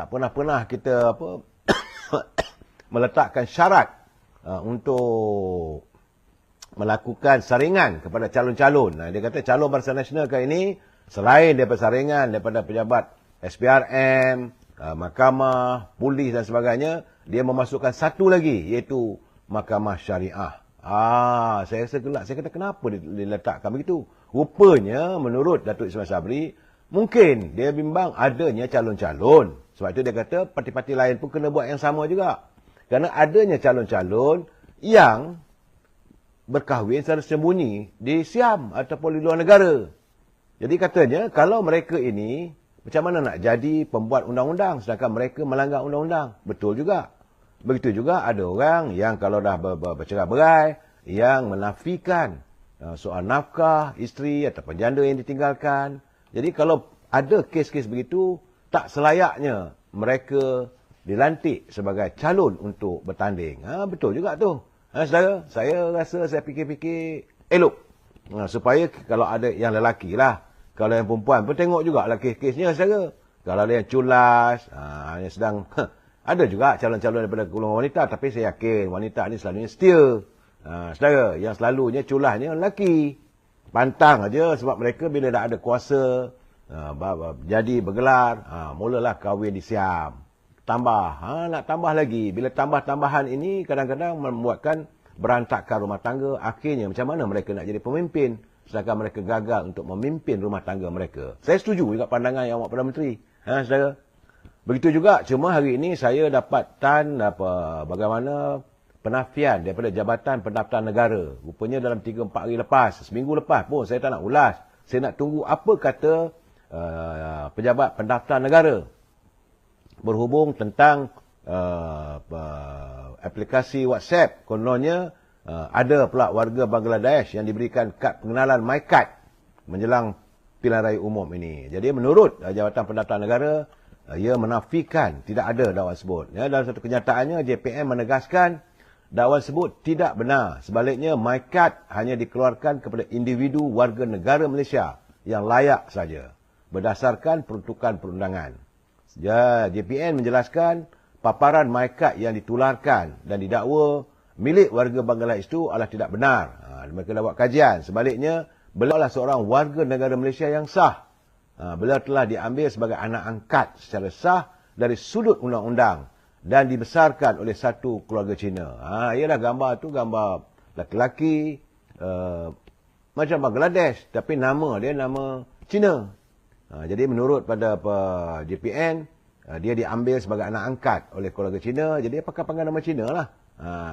tak pernah kita meletakkan syarat untuk melakukan saringan kepada calon-calon. Dia kata calon Barisan Nasional kali ini, selain daripada saringan daripada pejabat SPRM, mahkamah, polis dan sebagainya, dia memasukkan satu lagi, iaitu Mahkamah Syariah. Saya rasa gelak. Saya kata, kenapa diletakkan begitu? Rupanya, menurut Datuk Ismail Sabri, mungkin dia bimbang adanya calon-calon. Sebab itu dia kata, parti-parti lain pun kena buat yang sama juga. Kerana adanya calon-calon yang berkahwin secara sembunyi di Siam ataupun di luar negara. Jadi katanya, kalau mereka ini, macam mana nak jadi pembuat undang-undang sedangkan mereka melanggar undang-undang? Betul juga. Begitu juga ada orang yang kalau dah bercerai-berai, yang menafikan soal nafkah isteri ataupun janda yang ditinggalkan. Jadi kalau ada kes-kes begitu, tak selayaknya mereka dilantik sebagai calon untuk bertanding. Betul juga tu. Saudara, saya rasa, saya fikir-fikir elok. Supaya kalau ada yang lelaki lah. Kalau yang perempuan pun tengok jugalah kes-kesnya, saudara. Kalau ada yang culas, yang sedang... Ada juga calon-calon daripada golongan wanita, tapi saya yakin wanita ni selalunya setia. Saudara, yang selalunya culasnya lelaki. Pantang aja sebab mereka bila dah ada kuasa, jadi bergelar, mulalah kahwin di Siam. Tambah, nak tambah lagi. Bila tambah-tambahan ini kadang-kadang membuatkan berantakan rumah tangga. Akhirnya macam mana mereka nak jadi pemimpin sedangkan mereka gagal untuk memimpin rumah tangga mereka. Saya setuju juga pandangan yang awak Perdana Menteri. Saudara. Begitu juga, cuma hari ini saya dapatkan bagaimana penafian daripada Jabatan Pendaftaran Negara. Rupanya dalam 3-4 hari lepas, seminggu lepas pun saya tak nak ulas. Saya nak tunggu apa kata pejabat pendaftaran negara berhubung tentang aplikasi WhatsApp. Kononnya ada pula warga Bangladesh yang diberikan kad pengenalan MyKad menjelang pilihan raya umum ini. Jadi menurut Jabatan Pendaftaran Negara, ia menafikan tidak ada dakwaan tersebut. Dalam satu kenyataannya, JPM menegaskan dakwaan tersebut tidak benar. Sebaliknya, MyKad hanya dikeluarkan kepada individu warga negara Malaysia yang layak saja berdasarkan peruntukan perundangan. JPN menjelaskan paparan MyKad yang ditularkan dan didakwa milik warga Bangladesh itu adalah tidak benar. Mereka dah buat kajian. Sebaliknya, beliau adalah seorang warga negara Malaysia yang sah. Beliau telah diambil sebagai anak angkat secara sah dari sudut undang-undang dan dibesarkan oleh satu keluarga Cina. Ialah gambar tu gambar lelaki macam Bangladesh, tapi nama dia nama Cina. Jadi menurut pada JPN, dia diambil sebagai anak angkat oleh keluarga Cina, jadi dia pakai nama Cina lah.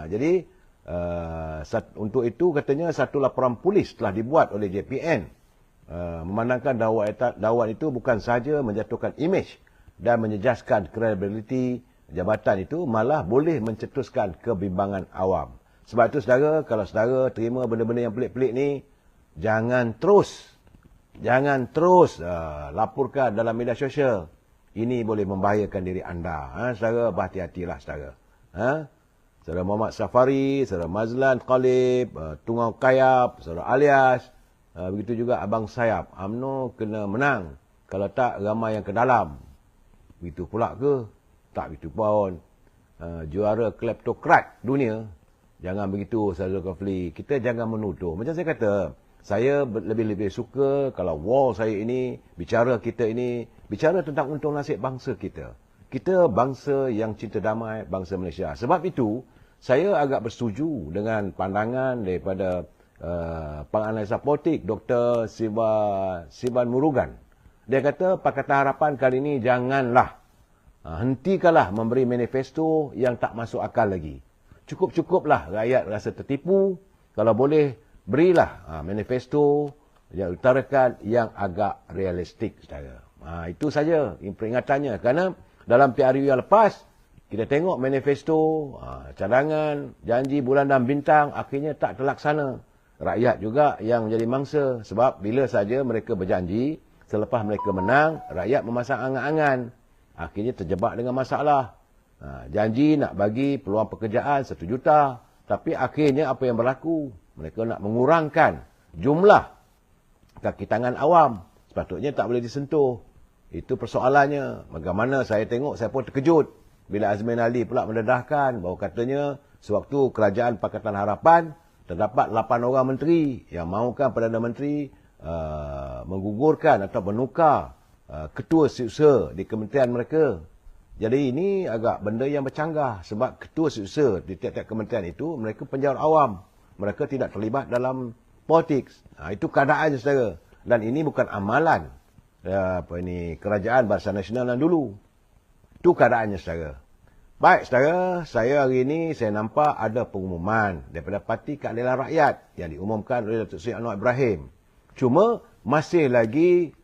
Jadi untuk itu katanya satu laporan polis telah dibuat oleh JPN. Memandangkan dakwaan itu bukan sahaja menjatuhkan imej dan menjejaskan kredibiliti jabatan itu, malah boleh mencetuskan kebimbangan awam. Sebab itu saudara, kalau saudara terima benda-benda yang pelik-pelik ni, jangan terus laporkan dalam media sosial. Ini boleh membahayakan diri anda. Saudara, berhati-hatilah saudara. Saudara Muhammad Safari, saudara Mazlan Khalib, Tungau Kayap, saudara Alias, begitu juga Abang Sayap. UMNO kena menang. Kalau tak, ramai yang ke dalam. Begitu pula ke? Tak begitu pun. Juara kleptokrat dunia. Jangan begitu, Saudara Zulkifli. Kita jangan menuduh. Macam saya kata, saya lebih-lebih suka kalau wall saya ini, kita ini, bicara tentang untung nasib bangsa kita. Kita bangsa yang cinta damai, bangsa Malaysia. Sebab itu, saya agak bersetuju dengan pandangan daripada penganalisa politik Dr. Siban Murugan. Dia kata Pakatan Harapan kali ini janganlah hentikanlah memberi manifesto yang tak masuk akal lagi. Cukup-cukuplah rakyat rasa tertipu. Kalau boleh berilah manifesto yang utarakan yang agak realistik saudara. Itu saja peringatannya. Kerana dalam PRU yang lepas kita tengok manifesto, cadangan, janji bulan dan bintang akhirnya tak terlaksana. Rakyat juga yang menjadi mangsa. Sebab bila saja mereka berjanji, selepas mereka menang, rakyat memasang angan-angan. Akhirnya terjebak dengan masalah. Janji nak bagi peluang pekerjaan 1 juta. Tapi akhirnya apa yang berlaku? Mereka nak mengurangkan jumlah kaki tangan awam. Sepatutnya tak boleh disentuh. Itu persoalannya. Bagaimana saya tengok, saya pun terkejut bila Azmin Ali pula mendedahkan bahawa katanya sewaktu Kerajaan Pakatan Harapan terdapat 8 orang menteri yang mahukan Perdana Menteri menggugurkan atau menukar ketua setiausaha di kementerian mereka. Jadi ini agak benda yang bercanggah sebab ketua setiausaha di tiap-tiap kementerian itu mereka penjawat awam. Mereka tidak terlibat dalam politik. Itu keadaannya saudara. Dan ini bukan amalan Kerajaan Barisan Nasional yang dulu. Itu keadaannya saudara. Baik saudara, saya hari ini saya nampak ada pengumuman daripada Parti Keadilan Rakyat yang diumumkan oleh Datuk Seri Anwar Ibrahim. Cuma masih lagi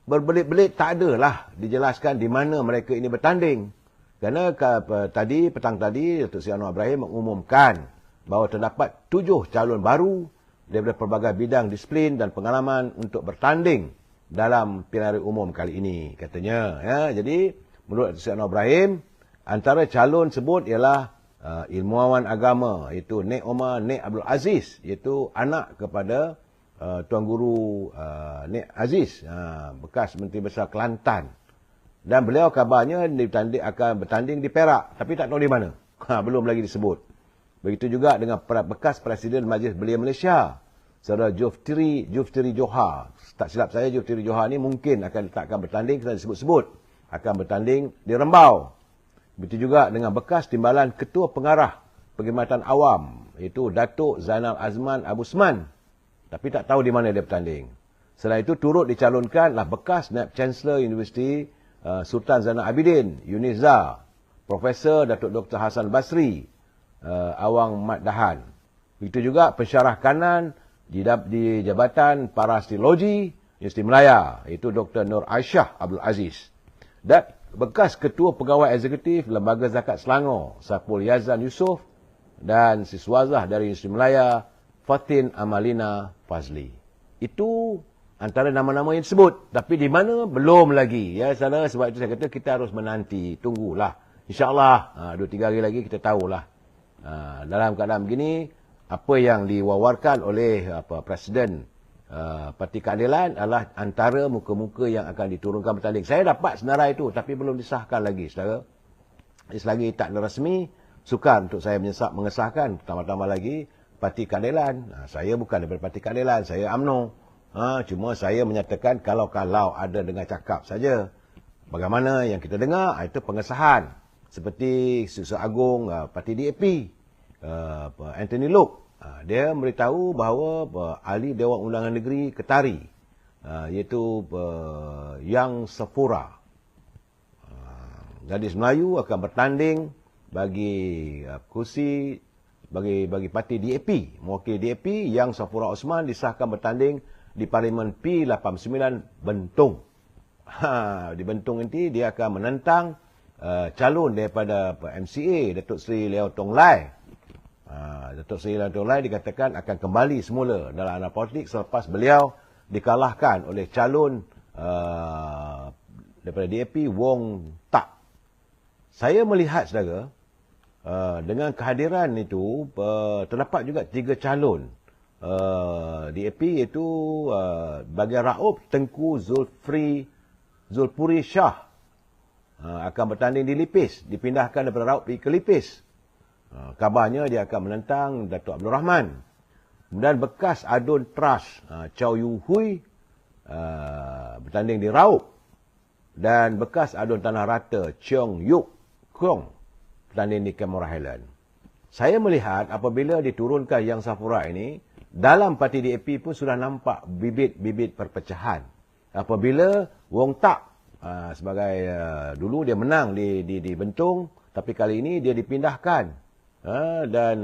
berbelit-belit, tak adalah dijelaskan di mana mereka ini bertanding. Kerana petang tadi Datuk Seri Anwar Ibrahim mengumumkan bahawa terdapat 7 calon baru daripada pelbagai bidang disiplin dan pengalaman untuk bertanding dalam pilihan raya umum kali ini, katanya. Ya, jadi, menurut Datuk Seri Anwar Ibrahim, antara calon sebut ialah ilmuwan agama, iaitu Nik Omar Nik Abdul Aziz, iaitu anak kepada Tuan Guru Nik Aziz, bekas Menteri Besar Kelantan. Dan beliau kabarnya akan bertanding di Perak, tapi tak tahu di mana. Belum lagi disebut. Begitu juga dengan bekas Presiden Majlis Belia Malaysia, Saudara Jufteri Johar. Tak silap saya, Jufteri Johar ni mungkin tak akan bertanding, kerana disebut-sebut akan bertanding di Rembau. Begitu juga dengan bekas Timbalan Ketua Pengarah Perkhidmatan Awam, iaitu Datuk Zainal Azman Abu Osman. Tapi tak tahu di mana dia bertanding. Selain itu turut dicalonkanlah bekas Naib Chancellor Universiti Sultan Zainal Abidin, UNIZA, Profesor Datuk Dr. Hassan Basri, Awang Mat Dahan. Begitu juga pensyarah kanan di Jabatan Parasitologi Universiti Melaya, iaitu Dr. Nur Aisyah Abdul Aziz. Dan bekas Ketua Pegawai Eksekutif Lembaga Zakat Selangor, Saiful Yazan Yusof, dan siswazah dari Universiti Melaya, Fatin Amalina Fazli. Itu antara nama-nama yang disebut. Tapi di mana? Belum lagi. Ya, sana, sebab itu saya kata kita harus menanti. Tunggulah. InsyaAllah 2-3 hari lagi kita tahulah. Dalam keadaan begini, apa yang diwawarkan oleh Presiden Parti Keadilan adalah antara muka-muka yang akan diturunkan bertanding. Saya dapat senarai itu, tapi belum disahkan lagi, saudara. Selagi tak ada rasmi, sukar untuk saya mengesahkan. Pertama-tama lagi, Parti Keadilan. Saya bukan daripada Parti Keadilan, saya UMNO. Cuma saya menyatakan kalau ada dengar cakap saja. Bagaimana yang kita dengar, itu pengesahan. Seperti Setiausaha Agung Parti DAP, Anthony Loke. Dia memberitahu bahawa ahli Dewan Undangan Negeri Ketari, iaitu Yang Sephora, gadis Melayu, akan bertanding bagi kursi bagi parti DAP, mewakili DAP. Yang Sephora Osman disahkan bertanding di Parlimen P89 Bentong. Di Bentong nanti dia akan menentang calon daripada MCA, Datuk Seri Leo Tong Lai. Datuk Seri Leo Tong Lai dikatakan akan kembali semula dalam arena politik selepas beliau dikalahkan oleh calon daripada DAP, Wong Tak. Saya melihat, saudara, dengan kehadiran itu, terdapat juga 3 calon DAP, iaitu bahagian Raub Tengku Zulpuri Shah akan bertanding di Lipis, dipindahkan daripada Raub pergi ke Lipis. Kabarnya dia akan menentang Datuk Abdul Rahman. Kemudian bekas Adun Trust Chow Yu Hui bertanding di Raub, dan bekas Adun Tanah Rata Cheong Yuk Kong bertanding di Camora Highland. Saya melihat apabila diturunkan Yang Sephora ini, dalam parti DAP pun sudah nampak bibit-bibit perpecahan. Apabila Wong Tak sebagai dulu dia menang di Bentong, tapi kali ini dia dipindahkan dan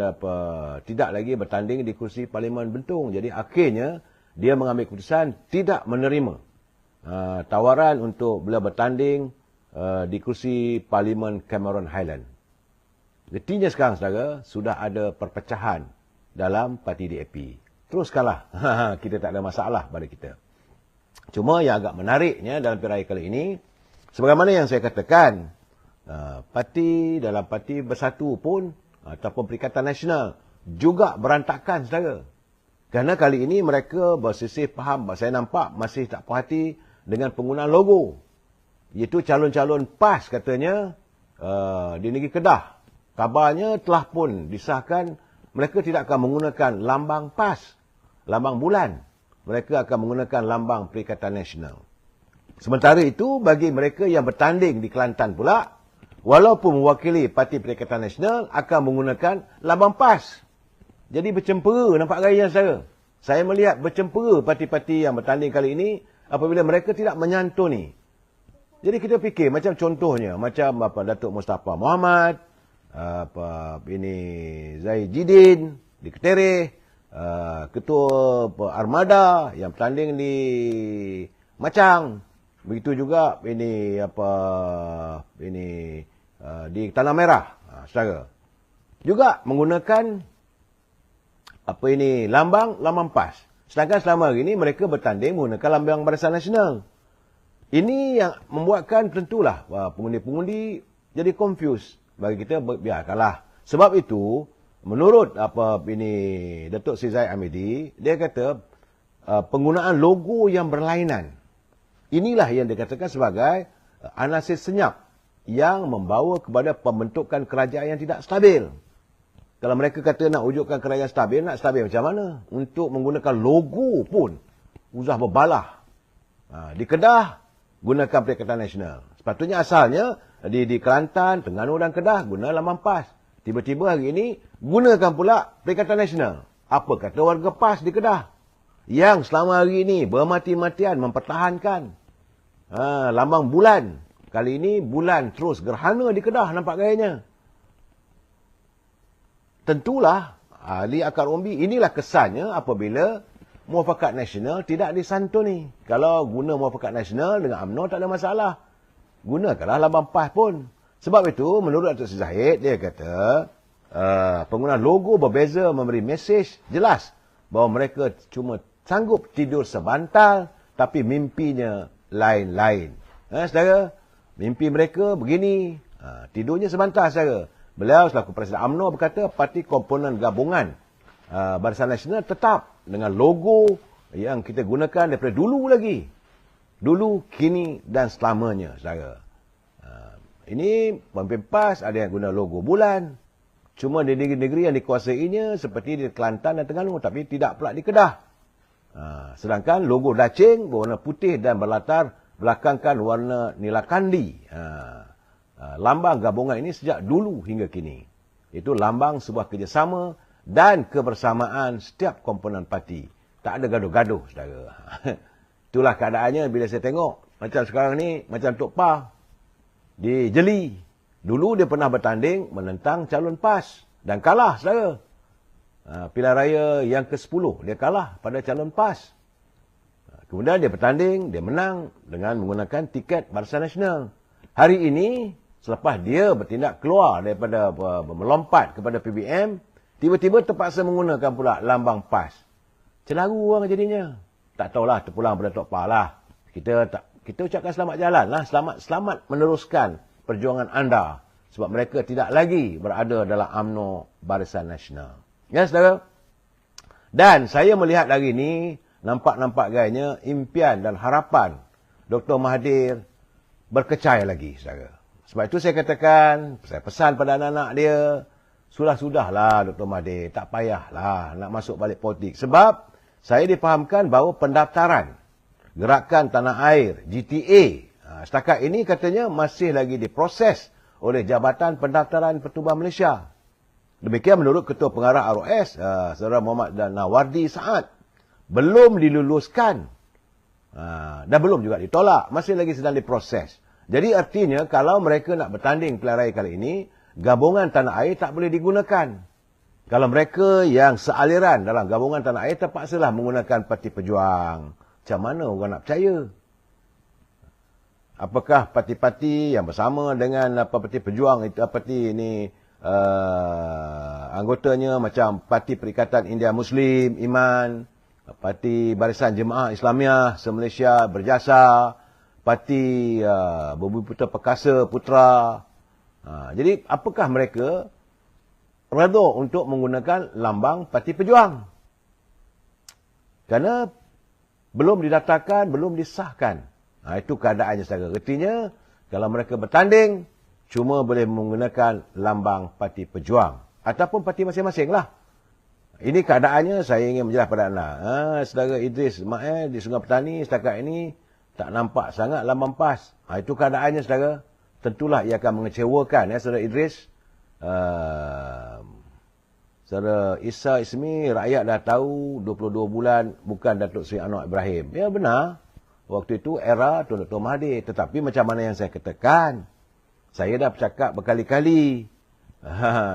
tidak lagi bertanding di kursi Parlimen Bentong. Jadi akhirnya dia mengambil keputusan tidak menerima tawaran untuk beliau bertanding di kursi Parlimen Cameron Highland. Artinya sekarang, saudara, sudah ada perpecahan dalam parti DAP. Teruskanlah. Kita tak ada masalah pada kita. Cuma yang agak menariknya dalam pilihan raya kali ini, sebagaimana yang saya katakan, dalam parti Bersatu pun, ataupun Perikatan Nasional, juga berantakan, saudara. Kerana kali ini mereka bersisih faham, saya nampak masih tak puas hati dengan penggunaan logo. Iaitu calon-calon PAS katanya di negeri Kedah. Kabarnya telah pun disahkan mereka tidak akan menggunakan lambang PAS, lambang bulan. Mereka akan menggunakan lambang Perikatan Nasional. Sementara itu, bagi mereka yang bertanding di Kelantan pula, walaupun mewakili Parti Perikatan Nasional, akan menggunakan lambang PAS. Jadi bercempera nampak gaya saya. Saya melihat bercempera parti-parti yang bertanding kali ini apabila mereka tidak menyantuni. Jadi kita fikir macam contohnya, macam Datuk Mustafa Muhammad, Zahid Jidin di Ketereh, Ketua Armada yang bertanding di Macang. Begitu juga di Tanah Merah, saudara. Juga menggunakan lambang PAS. Sedangkan selama hari ini mereka bertanding menggunakan lambang Barisan Nasional. Ini yang membuatkan tentulah pengundi-pengundi jadi confused. Bagi kita biarkanlah. Sebab itu menurut Datuk Seri Zahid Hamidi, dia kata penggunaan logo yang berlainan. Inilah yang dikatakan sebagai analisis senyap yang membawa kepada pembentukan kerajaan yang tidak stabil. Kalau mereka kata nak wujudkan kerajaan stabil, nak stabil macam mana? Untuk menggunakan logo pun usah berbalah. Di Kedah, gunakan Perikatan Nasional. Sepatutnya asalnya di Kelantan, Terengganu dan Kedah guna lambang PAS. Tiba-tiba hari ini gunakan pula Perikatan Nasional. Apa kata warga PAS di Kedah? Yang selama hari ini bermati-matian mempertahankan lambang bulan. Kali ini bulan terus gerhana di Kedah nampak gayanya. Tentulah ahli akar umbi inilah kesannya apabila Muafakat Nasional tidak disantuni. Kalau guna Muafakat Nasional dengan UMNO tak ada masalah. Gunakanlah lambang PAS pun. Sebab itu, menurut Datuk Seri Zahid, dia kata penggunaan logo berbeza memberi mesej jelas bahawa mereka cuma sanggup tidur sebantal tapi mimpinya lain-lain. Saudara, mimpi mereka begini, tidurnya sebantal, saudara. Beliau selaku Presiden UMNO berkata parti komponen gabungan Barisan Nasional tetap dengan logo yang kita gunakan daripada dulu lagi. Dulu, kini dan selamanya, saudara. Ini pemimpin PAS ada yang guna logo bulan. Cuma di negeri-negeri yang dikuasainya seperti di Kelantan dan Terengganu, tapi tidak pula di Kedah. Sedangkan logo dacing berwarna putih dan berlatar belakangkan warna nila kandi. Lambang gabungan ini sejak dulu hingga kini. Itu lambang sebuah kerjasama dan kebersamaan setiap komponen parti. Tak ada gaduh-gaduh, saudara. Itulah keadaannya bila saya tengok. Macam sekarang ni, macam Tok Pa di Jeli. Dulu dia pernah bertanding menentang calon PAS. Dan kalah, saudara. Pilihan raya yang ke-10, dia kalah pada calon PAS. Kemudian dia bertanding, dia menang dengan menggunakan tiket Barisan Nasional. Hari ini, selepas dia bertindak keluar daripada melompat kepada PBM, tiba-tiba terpaksa menggunakan pula lambang PAS. Celaru orang jadinya. Tak tahulah, terpulang pada Tok Pa lah. Kita ucapkan selamat jalan lah. Selamat meneruskan perjuangan anda. Sebab mereka tidak lagi berada dalam UMNO Barisan Nasional. Ya, saudara? Dan saya melihat hari ini, nampak gayanya impian dan harapan Dr. Mahathir berkecai lagi, saudara. Sebab itu saya katakan, saya pesan pada anak-anak dia, sudahlah Dr. Mahathir, tak payahlah nak masuk balik politik. Sebab saya difahamkan bahawa pendaftaran Gerakan Tanah Air, GTA, setakat ini katanya masih lagi diproses oleh Jabatan Pendaftaran Pertubuhan Malaysia. Demikian menurut Ketua Pengarah ROS, Saudara Muhammad Nawardi Saad. Belum diluluskan. Dan belum juga ditolak. Masih lagi sedang diproses. Jadi artinya kalau mereka nak bertanding pilihan raya kali ini, gabungan Tanah Air tak boleh digunakan. Kalau mereka yang sealiran dalam gabungan Tanah Air terpaksalah menggunakan Parti Pejuang. Macam mana orang nak percaya? Apakah parti-parti yang bersama dengan Parti Pejuang itu parti ini anggotanya macam Parti Perikatan India Muslim, Iman, Parti Barisan Jemaah Islamiah se-Malaysia Berjasa, Parti Bumi Putera Perkasa Putra. Jadi apakah mereka redha untuk menggunakan lambang Parti Pejuang? Kerana belum didaftarkan, belum disahkan. Itu keadaannya saudara. Artinya, kalau mereka bertanding, cuma boleh menggunakan lambang parti pejuang. Ataupun parti masing-masing lah. Ini keadaannya saya ingin menjelaskan pada anda. Saudara Idris Ismail di Sungai Petani setakat ini tak nampak sangat lambang PAS. Itu keadaannya saudara. Tentulah ia akan mengecewakan saudara Idris. Saudara Isa Ismi, rakyat dah tahu 22 bulan bukan Datuk Seri Anwar Ibrahim. Ya benar. Waktu itu era Tun Dr. Mahathir. Tetapi macam mana yang saya katakan, saya dah bercakap berkali-kali.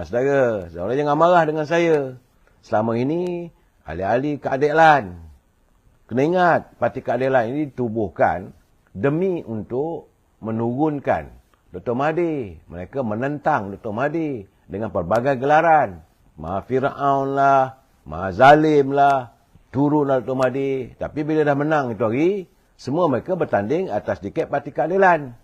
Saudara jangan marah dengan saya. Selama ini, ahli-ahli keadilan. Kena ingat, parti keadilan ini ditubuhkan demi untuk menurunkan Dr. Mahathir. Mereka menentang Dr. Mahathir dengan pelbagai gelaran. Maha Fir'aun lah, Maha Zalim lah, turunlah Dr. Mahathir. Tapi bila dah menang itu hari, semua mereka bertanding atas tiket parti keadilan.